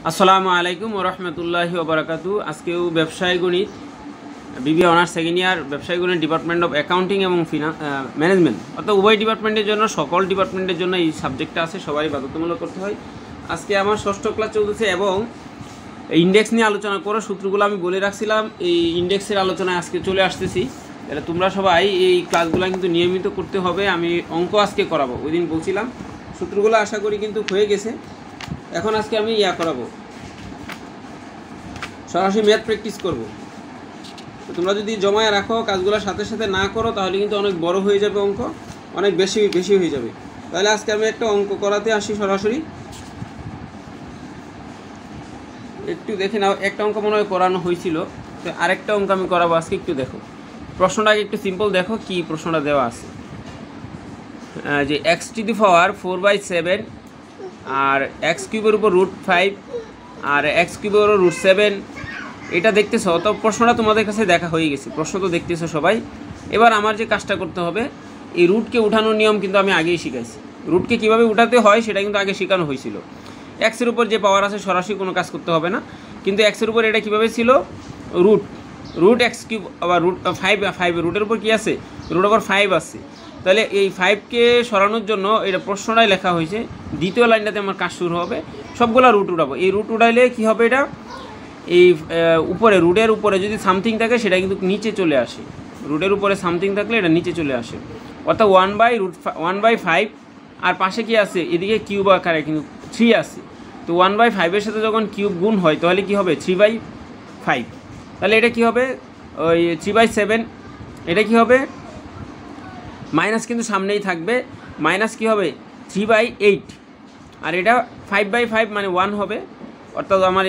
আসসালামু আলাইকুম ওয়া রাহমাতুল্লাহি ওয়া বারাকাতুহু। আজকেও ব্যবসায় গণিত বিবিএ অনার্স সেকেন্ড ইয়ার ব্যবসায় গণিত ডিপার্টমেন্ট অফ অ্যাকাউন্টিং এবং ম্যানেজমেন্ট, অর্থাৎ উভয় ডিপার্টমেন্টের জন্য, সকল ডিপার্টমেন্টের জন্য এই সাবজেক্টটা আছে, সবারই বাধ্যতামূলক করতে হয়। আজকে আমার ষষ্ঠ ক্লাস চলতেছে এবং ইন্ডেক্স নিয়ে আলোচনা করে সূত্রগুলো আমি বলে রাখছিলাম। এই ইন্ডেক্সের আলোচনায় আজকে চলে আসতেছি। এটা তোমরা সবাই এই ক্লাসগুলো কিন্তু নিয়মিত করতে হবে। আমি অঙ্ক আজকে করাবো, ওই দিন বলছিলাম। সূত্রগুলো আশা করি কিন্তু হয়ে গেছে। এখন আজকে আমি করাবো, সরাসরি ম্যাথ প্র্যাকটিস করব। তো তোমরা যদি জমায় রাখো, কাজগুলোর সাথে সাথে না করো, তাহলে কিন্তু অনেক বড় হয়ে যাবে, অঙ্ক অনেক বেশি হয়ে যাবে। তাহলে আজকে আমি একটা অঙ্ক করাতে আসি সরাসরি। একটু দেখে নাও, একটা অঙ্ক মনে হয় করানো হয়েছিল, তো আরেকটা অঙ্ক আমি করাবো আজকে। একটু দেখো প্রশ্নটা, একটু সিম্পল দেখো কি প্রশ্নটা দেওয়া আছে। যে x⁴ 4/7 আর x³ উপর √5 আর x³ উপর √7, এটা দেখতেছো। তো প্রশ্নটা তোমাদের কাছে দেখা হয়ে গেছে, প্রশ্ন তো দেখতেছো সবাই। এবার আমার যে কাজটা করতে হবে, এই রুটকে উঠানোর নিয়ম কিন্তু আমি আগেই শিখাইছি। রুটকে কীভাবে উঠাতে হয় সেটা কিন্তু আগে শেখানো হয়েছিল। এক্সের উপর যে পাওয়ার আছে সরাসরি কোনো কাজ করতে হবে না, কিন্তু এক্সের উপর এটা কীভাবে ছিল, √x³ আবার √5 রুটের উপর কী আছে, √5 আছে। তাহলে এই 5কে সরানোর জন্য এটা প্রশ্নটাই লেখা হয়েছে। দ্বিতীয় লাইনটাতে আমার কাজ শুরু হবে, সবগুলা রুট উঠাবো। এই রুট উঠাইলে কী হবে, এটা এই উপরে রুটের উপরে যদি সামথিং থাকে সেটা কিন্তু নিচে চলে আসে। রুটের উপরে সামথিং থাকলে এটা নিচে চলে আসে, অর্থাৎ 1/5। আর পাশে কি আছে, এদিকে কিউব আকারে কিন্তু 3 আছে। তো 1/5-এর সাথে যখন কিউব গুণ হয় তাহলে কি হবে, 3/5। তাহলে এটা কি হবে, ওই 3/7। এটা কি হবে, মাইনাস কিন্তু সামনেই থাকবে, মাইনাস কি হবে 3/8। আর এটা 5/5 মানে 1 হবে। অর্থাৎ আমার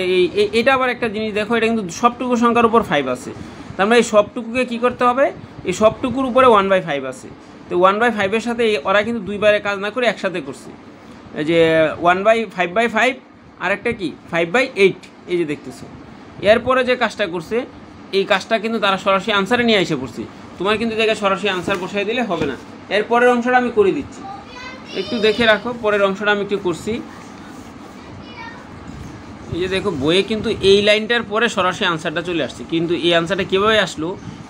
এটা আবার একটা জিনিস দেখো, এটা কিন্তু সবটুকু সংখ্যার উপর 5 আছে। তার মানে এই সবটুকুকে কী করতে হবে, এই সবটুকুর উপরে 1/5 আছে। তো 1/5-এর সাথে ওরা কিন্তু দুইবারে কাজ না করে একসাথে করছে, যে 5/5 আর একটা কি 5/8, এই যে দেখতেছো। এরপরে যে কাজটা করছে, এই কাজটা কিন্তু তারা সরাসরি আনসারে নিয়ে এসে পড়ছে। তোমার কিন্তু জায়গায় সরাসরি আনসার বসাই দিলে হবে না। এর পরের অংশটা আমি করে দিচ্ছি, একটু দেখে রাখো। পরের অংশটা আমি একটু করছি। এই যে দেখো, বইয়ে কিন্তু এই লাইনটার পরে সরাসরি আনসারটা চলে আসছে, কিন্তু এই আনসারটা কীভাবে আসলো,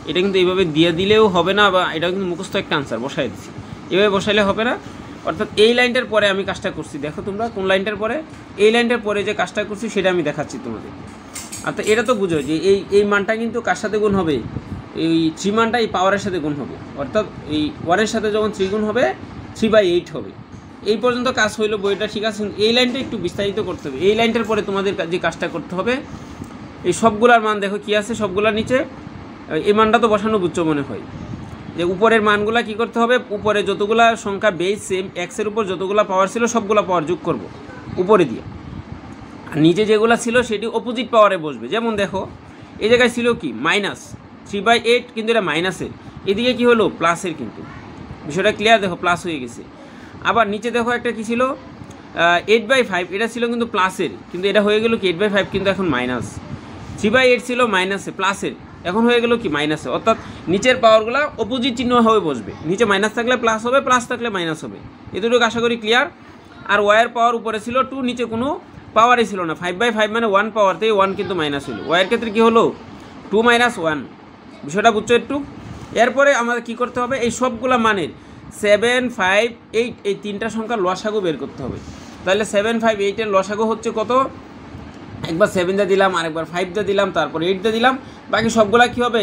এটা কিন্তু এইভাবে দিয়ে দিলেও হবে না, বা এটা কিন্তু মুখস্থ একটা আনসার বসাই দিচ্ছি, এভাবে বসাইলে হবে না। অর্থাৎ এই লাইনটার পরে আমি কাজটা করছি। দেখো তোমরা কোন লাইনটার পরে, এই লাইনটার পরে যে কাজটা করছি সেটা আমি দেখাচ্ছি তোমাদের। অর্থাৎ এটা তো বুঝো যে এই মানটা কিন্তু কার সাথে গুণ হবে, এই 3 মানটা এই পাওয়ারের সাথে গুণ হবে। অর্থাৎ এই 1-এর সাথে যখন 3 গুণ হবে 3/8 হবে। এই পর্যন্ত কাজ হইলো, বইটা ঠিক আছে। এই লাইনটা একটু বিস্তারিত করতে হবে। এই লাইনটার পরে তোমাদের যে কাজটা করতে হবে, এই সবগুলার মান দেখো কি আছে, সবগুলার নিচে এই মানটা তো বসানো বুঝছো মনে হয়, যে উপরের মানগুলা কি করতে হবে, উপরে যতগুলা সংখ্যা বেস সেম, এক্সের উপর যতগুলা পাওয়ার ছিল সবগুলা পাওয়ার যোগ করব উপরে দিয়ে, আর নিচে যেগুলো ছিল সেটি অপোজিট পাওয়ারে বসবে। যেমন দেখো এই জায়গায় ছিল কি -3/8, কিন্তু এটা মাইনাসের, এদিকে কি হলো প্লাসের, কিন্তু বিষয়টা ক্লিয়ার। দেখো প্লাস হয়ে গেছে। আবার নিচে দেখো একটা কি ছিল 8/5, এটা ছিল কিন্তু প্লাসের, কিন্তু এটা হয়ে গেল কি 8/5, কিন্তু এখন মাইনাস। 3/8 ছিল মাইনাসে, প্লাসের, এখন হয়ে গেল কি মাইনাসে। অর্থাৎ নিচের পাওয়ারগুলো অপোজিট চিহ্ন হয়ে বসবে, নিচে মাইনাস থাকলে প্লাস হবে, প্লাস থাকলে মাইনাস হবে। এতটুকু আশা করি ক্লিয়ার। আর ওয়ার পাওয়ার উপরে ছিল 2, নিচে কোনো পাওয়ারই ছিল না। 5/5 মানে 1 পাওয়ার, থেকে 1 কিন্তু মাইনাস হলো। ওয়ার ক্ষেত্রে কী হলো 2 - 1, বিষয়টা বুঝছো একটু। এরপরে আমাদের কি করতে হবে, এই সবগুলা মানের 7, 5, 8 এই 3টা সংখ্যার লসাগু বের করতে হবে। তাহলে 7, 5, 8-এর লসাগু হচ্ছে কত, একবার 7 দিয়ে দিলাম, আরেকবার 5 দিয়ে দিলাম, তারপর 8 দিয়ে দিলাম, বাকি সবগুলা কী হবে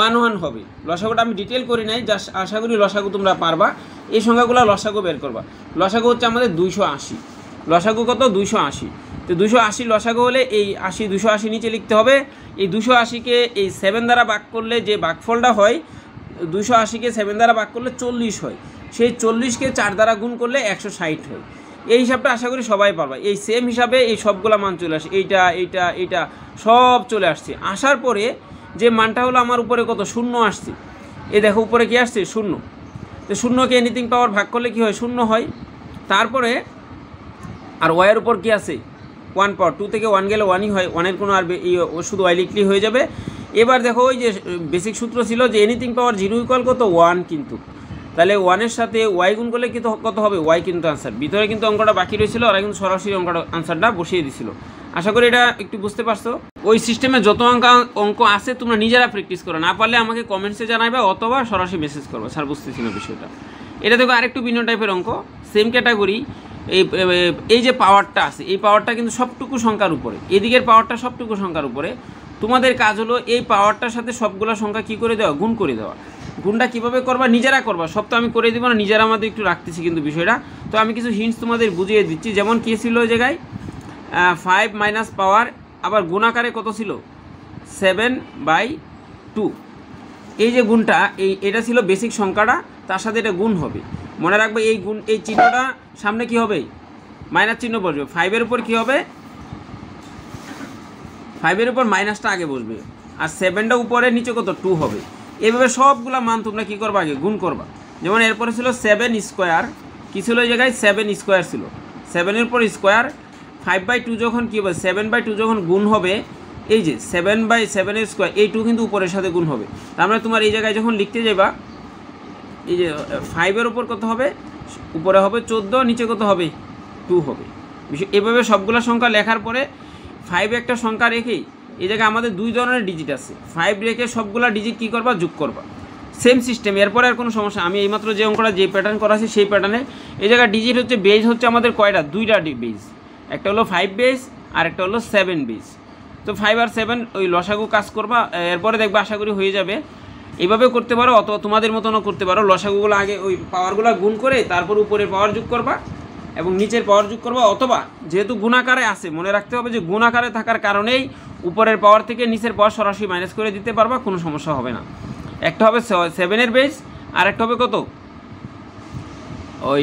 1 1 হবে। লসাগুটা আমি ডিটেল করি নাই, জাস্ট আশা করি লসাগু তোমরা পারবা। এই সংখ্যাগুলো লসাগু বের করবা। লসাগু হচ্ছে আমাদের 280। লসাগু কত, 280। তো 280 লসাগু হলে এই 80, 280 নিচে লিখতে হবে। এই 280-কে এই 7 দ্বারা ভাগ করলে যে ভাগফলটা হয়, 280-কে 7 দ্বারা ভাগ করলে 40 হয়। সেই 40-কে 4 দ্বারা গুণ করলে 160 হয়। এই হিসাবটা আশা করি সবাই পারবা। এই সেম হিসাবে এই সবগুলা মান চলে আসে, এইটা সব চলে আসছে। আসার পরে যে মানটা হলো আমার উপরে কত, 0 আসছে। এই দেখো উপরে কি আসছে, 0। তো 0-কে এনিথিং পাওয়ার ভাগ করলে কি হয়, 0 হয়। তারপরে আর ওয়াইয়ের উপর কি আছে 1 পাওয়ার, 2 থেকে 1 গেলে 1ই হয়, 1-এর কোনো আর শুধু ওয়াই লিখলি হয়ে যাবে। এবার দেখো ওই যে বেসিক সূত্র ছিল যে এনিথিং পাওয়ার 0 ইকুয়াল কত 1, কিন্তু তাহলে 1 এর সাথে y গুণ করলে কত হবে, y কিন্তু আনসার। ভিতরে কিন্তু অঙ্কটা বাকি রয়েছিল, ওরা কিন্তু সরাসরি অঙ্কটা আনসারটা বসিয়ে দিছিল। আশা করি এটা একটু বুঝতে পারছো। ওই সিস্টেমে যত অঙ্ক আছে তোমরা নিজেরা প্র্যাকটিস করো, না পারলে আমাকে কমেন্টসে জানাবে অথবা সরাসরি মেসেজ করবো, স্যার বুঝতেছি না বিষয়টা। এটা দেখো আরেকটু ভিন্ন টাইপের অঙ্ক, সেম ক্যাটাগরি। এই যে পাওয়ারটা আছে, এই পাওয়ারটা কিন্তু সবটুকু সংখ্যার উপরে, এদিকের পাওয়ারটা সবটুকু সংখ্যার উপরে। তোমাদের কাজ হলো এই পাওয়ারটার সাথে সবগুলো সংখ্যা কী করে দেওয়া, গুণ করে দেওয়া। গুণটা কীভাবে করবা নিজেরা করবা, সব তো আমি করে দেবো না, নিজেরা আমাদের একটু রাখতেছি কিন্তু বিষয়টা। তো আমি কিছু হিন্টস তোমাদের বুঝিয়ে দিচ্ছি। যেমন কী ছিল ওই জায়গায় 5 মাইনাস পাওয়ার, আবার গুণ আকারে কত ছিল 7/2। এই যে গুণটা, এটা ছিল বেসিক সংখ্যাটা, তার সাথে এটা গুণ হবে। মনে রাখবে এই গুণ, এই চিহ্নটা সামনে কি হবে, মাইনাস চিহ্ন বসবে। 5-এর উপর কী হবে, 5-এর উপর মাইনাসটা আগে বসবে, আর 7টা উপরে নিচে কত 2 হবে। এইভাবে সবগুলা মান তোমরা কী করবা, আগে গুণ করবা। যেমন এরপরে ছিল 7 স্কোয়ার, কী ছিল এই জায়গায় 7 স্কোয়ার ছিল, 7-এর উপর স্কোয়ার। 5/2 যখন কী হবে, 7/2 যখন গুণ হবে, এই যে 7/7 স্কোয়ার, এই 2 কিন্তু উপরের সাথে গুণ হবে। তার মানে তোমার এই জায়গায় যখন লিখতে যাবা, এই যে 5-এর উপর কত হবে, উপরে হবে 14, নিচে কত হবে 2 হবে। এভাবে সবগুলো সংখ্যা লেখার পরে 5 একটা সংখ্যা রেখেই এই জায়গায় আমাদের 2 ধরনের ডিজিট আছে, 5 রেখে সবগুলা ডিজিট কী করবা, যোগ করবা। সেম সিস্টেম, এরপরে আর কোনো সমস্যা। আমি এইমাত্র যে অঙ্কটা যে প্যাটার্ন করা আছে সেই প্যাটার্নে এই জায়গায় ডিজিট হচ্ছে, বেজ হচ্ছে আমাদের কয়টা, 2টা বেজ। একটা হলো 5 বেজ আর একটা হলো 7 বেজ। তো 5 আর 7 ওই লসাগু কাজ করবা, এরপরে দেখবা আশা করি হয়ে যাবে। এইভাবেও করতে পারো, অথবা তোমাদের মতনও করতে পারো। লসাগুগুলো আগে ওই পাওয়ারগুলো গুণ করে তারপর উপরের পাওয়ার যোগ করবা এবং নিচের পাওয়ার যোগ করবা। অথবা যেহেতু গুণাকারে আছে, মনে রাখতে হবে যে গুণাকারে থাকার কারণেই উপরের পাওয়ার থেকে নিচের পাওয়ার সরাসরি মাইনাস করে দিতে পারবা, কোনো সমস্যা হবে না। একটা হবে 7-এর বেজ, আর একটা হবে কত, ওই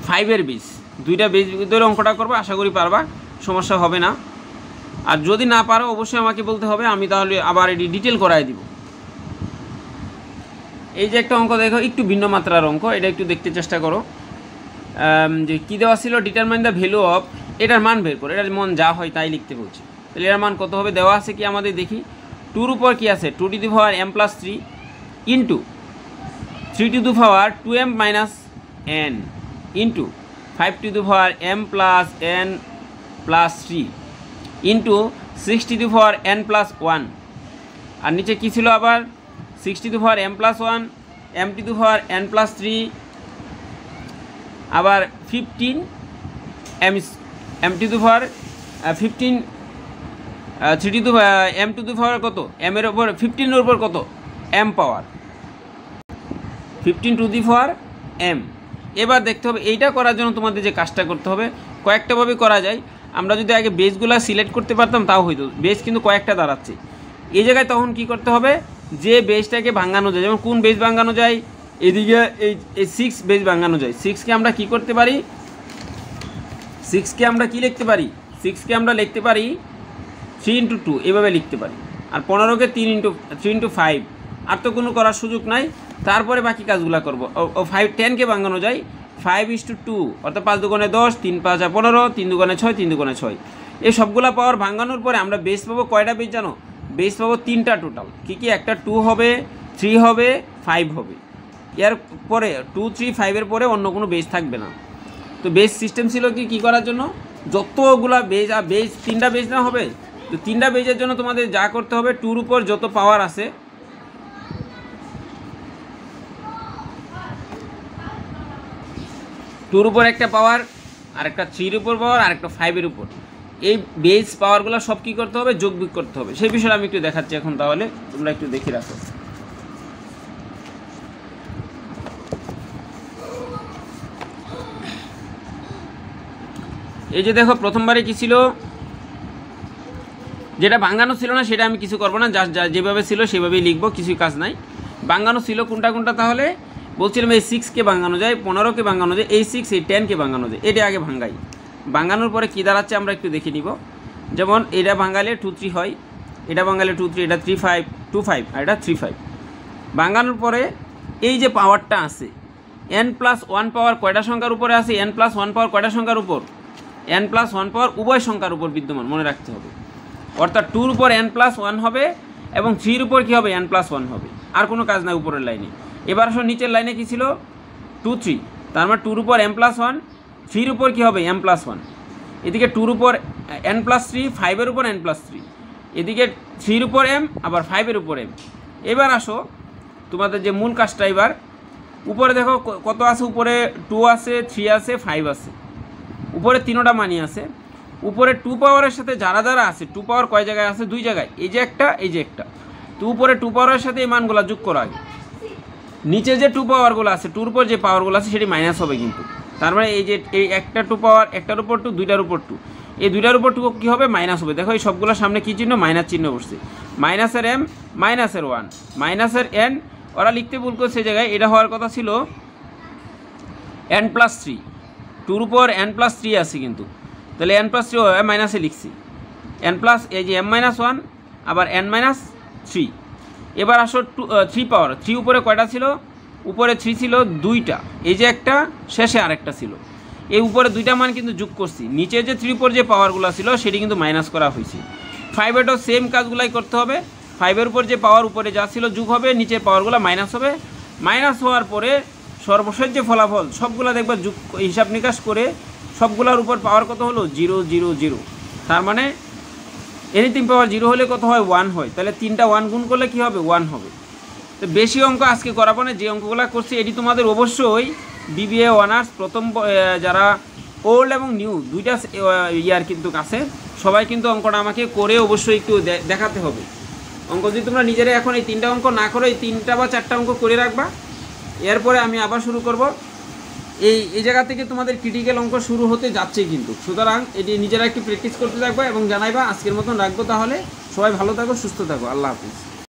5-এর বেজ। 2টা বেজ ধরে অঙ্কটা করবা, আশা করি পারবা, সমস্যা হবে না। আর যদি না পারো অবশ্যই আমাকে বলতে হবে, আমি তাহলে আবার এটি ডিটেল করাই দিব। এই যে একটা অঙ্ক দেখো, একটু ভিন্ন মাত্রার অঙ্ক, এটা একটু দেখতে চেষ্টা করো। যে কী দেওয়া ছিল, ডিটারমাইন দ্য ভ্যালু অফ, এটার মান বের করো, এটার মন যা হয় তাই লিখতে বলছে। তাহলে এটার মান কত হবে, দেওয়া আছে কি আমাদের দেখি। 2-র উপর কী আছে, 2m+3 into 3m-2m-n into 5m+n+3 into 6n+1। আর নিচে কী ছিল আবার, 6m+1 m⁻n+3 আবার 15 m⁻15 3m কত, m-এর উপর 15-এর উপর কত, m পাওয়ার 15m। এবার দেখতে হবে এইটা করার জন্য তোমাদের যে কাজটা করতে হবে, কয়েকটাভাবে করা যায়। আমরা যদি আগে বেসগুলো সিলেক্ট করতে পারতাম তাও হইতো, বেস কিন্তু কয়েকটা দাঁড়াচ্ছে। এই জায়গায় তখন কি করতে হবে, যে বেসটাকে ভাঙানো যায়, যেমন কোন বেস ভাঙানো যায়, এদিকে এই 6 বেস ভাঙানো যায়। 6কে আমরা কি করতে পারি, 6কে আমরা কি লিখতে পারি, 6কে আমরা লিখতে পারি 3 × 2 এভাবে লিখতে পারি। আর 15কে 3 × 5, আর তো কোনো করার সুযোগ নাই। তারপরে বাকি কাজগুলো করবো। 10কে ভাঙানো যায় 5:2, অর্থাৎ 5 × 2 = 10, 3 × 5 = 15, 3 × 2 = 6, 3 × 2 = 6। এই সবগুলা পাওয়ার ভাঙানোর পরে আমরা বেস পাবো কয়টা বেস জানো, বেস পাবো 3টা টোটাল। কী কী, একটা 2 হবে, 3 হবে, 5 হবে। এর পরে 2, 3, 5-এর পরে অন্য কোনো বেস থাকবে না। তো বেস সিস্টেম ছিল কি করার জন্য, যতগুলা বেস, আর বেস 3টা বেস না হবে। তো 3টা বেসের জন্য তোমাদের যা করতে হবে, 2-র উপর যত পাওয়ার আছে, 2-র উপর একটা পাওয়ার, আর একটা 3-র উপর পাওয়ার, আর একটা 5-এর উপর, এই বেস পাওয়ারগুলো সব কী করতে হবে, যোগ বিয়োগ করতে হবে। সেই বিষয়ে আমি একটু দেখাচ্ছি এখন, তাহলে তোমরা একটু দেখে রাখো। এই যে দেখো, প্রথমবারে কি ছিল, যেটা ভাঙানো ছিল না সেটা আমি কিছু করবো না, জাস্ট যেভাবে ছিল সেভাবেই লিখবো, কিছুই কাজ নাই। ভাঙানো ছিল কোনটা কোনটা, তাহলে বলছিলাম এই 6কে ভাঙানো যায়, 15কে ভাঙানো যায়, এই 6, এই 10কে ভাঙানো যায়। এটা আগে ভাঙাই, ভাঙানোর পরে কী দাঁড়াচ্ছে আমরা একটু দেখে নিব। যেমন এটা ভাঙালে 2, 3 হয়, এটা ভাঙালে 2, 3, এটা 3, 5, 2, 5, আর এটা 3, 5। ভাঙানোর পরে এই যে পাওয়ারটা আছে, n+1 পাওয়ার কয়টা সংখ্যার উপরে আছে, n+1 পাওয়ার কয়টা সংখ্যার উপর, n+1 পাওয়ার উভয় সংখ্যার উপর বিদ্যমান, মনে রাখতে হবে। অর্থাৎ 2-র উপর n+1 হবে এবং 3-র উপর কী হবে, n+1 হবে। আর কোনো কাজ নাই উপরের লাইনে। এবার আসো নিচের লাইনে কী ছিল, 2, 3, তার মানে 2-র উপর m+1, 3-র উপর কী হবে, m+1। এদিকে 2 উপর n+3, 5 উপর n+3, এদিকে 3 উপর m, আবার 5 উপর m। এবার আসো তোমাদের যে মূল কাজটা, এবার উপরে দেখো কত আছে, উপরে 2 আছে, 3 আছে, 5 আছে, উপরে 3টা মানই আছে। উপরে 2 পাওয়ারের সাথে যারা যারা আছে, 2 পাওয়ার কয় জায়গায় আছে, 2 জায়গায়, এই যে একটা, এই যে একটা। তো উপরে 2 পাওয়ারের সাথে এই মানগুলো যোগ করো আগে। নিচে যে 2 পাওয়ারগুলো আছে, 2-র উপর যে পাওয়ারগুলো আছে সেটি মাইনাস হবে কিন্তু। তার মানে এই যে এই একটা 2 পাওয়ার, একটার উপর 2, 2টার উপর 2, এই 2টার উপর 2 কী হবে, মাইনাস হবে। দেখো এই সবগুলোর সামনে কী চিহ্ন, মাইনাস চিহ্ন বসছে। মাইনাসের m, মাইনাসের 1, মাইনাসের n, ওরা লিখতে ভুল করছে জায়গায়, এটা হওয়ার কথা ছিল n+3, 2-র উপর n+3 আছে কিন্তু, তাহলে n+3 মাইনাসে লিখছি, এই যে m-1 আবার n-3। এবার আসো 3 পাওয়ার, 3 উপরে কয়টা ছিল, উপরে 3 ছিল 2টা, এই যে একটা, শেষে আরেকটা ছিল। এই উপরে 2টা মান কিন্তু যোগ করছি, নিচে যে 3 উপর যে পাওয়ারগুলো ছিল সেটি কিন্তু মাইনাস করা হয়েছে। 5-এটাও সেম কাজগুলাই করতে হবে। 5-এর উপর যে পাওয়ার উপরে যা ছিল যোগ হবে, নিচের পাওয়ারগুলো মাইনাস হবে। মাইনাস হওয়ার পরে সর্বশেষ যে ফলাফল সবগুলো দেখবা যোগ, হিসাব নিকাশ করে সবগুলোর উপর পাওয়ার কত হলো, 0 0 0। তার মানে এনিথিং পাওয়ার 0 হলে কত হয়, 1 হয়। তাহলে 3টা 1 গুণ করলে কী হবে, 1 হবে। তো বেশি অঙ্ক আজকে করাবো না, যে অঙ্কগুলো করছি এটি তোমাদের অবশ্যই বিবিএ অনার্স প্রথম যারা ওল্ড এবং নিউ দুইটা ইয়ার কিন্তু আছে, সবাই কিন্তু অঙ্কটা আমাকে করে অবশ্যই একটু দেখাতে হবে। অঙ্ক যদি তোমরা নিজেরা এখন এই 3টা অঙ্ক না করো, এই 3টা বা 4টা অঙ্ক করে রাখবা, এরপরে আমি আবার শুরু করব। এই জায়গা থেকে তোমাদের ক্রিটিক্যাল অঙ্ক শুরু হতে যাচ্ছে কিন্তু। সুতরাং এটি নিজেরা একটু প্র্যাকটিস করতে থাকবা এবং জানাইবা। আজকের মতন রাখবো, তাহলে সবাই ভালো থাকো, সুস্থ থাকো, আল্লাহ হাফিজ।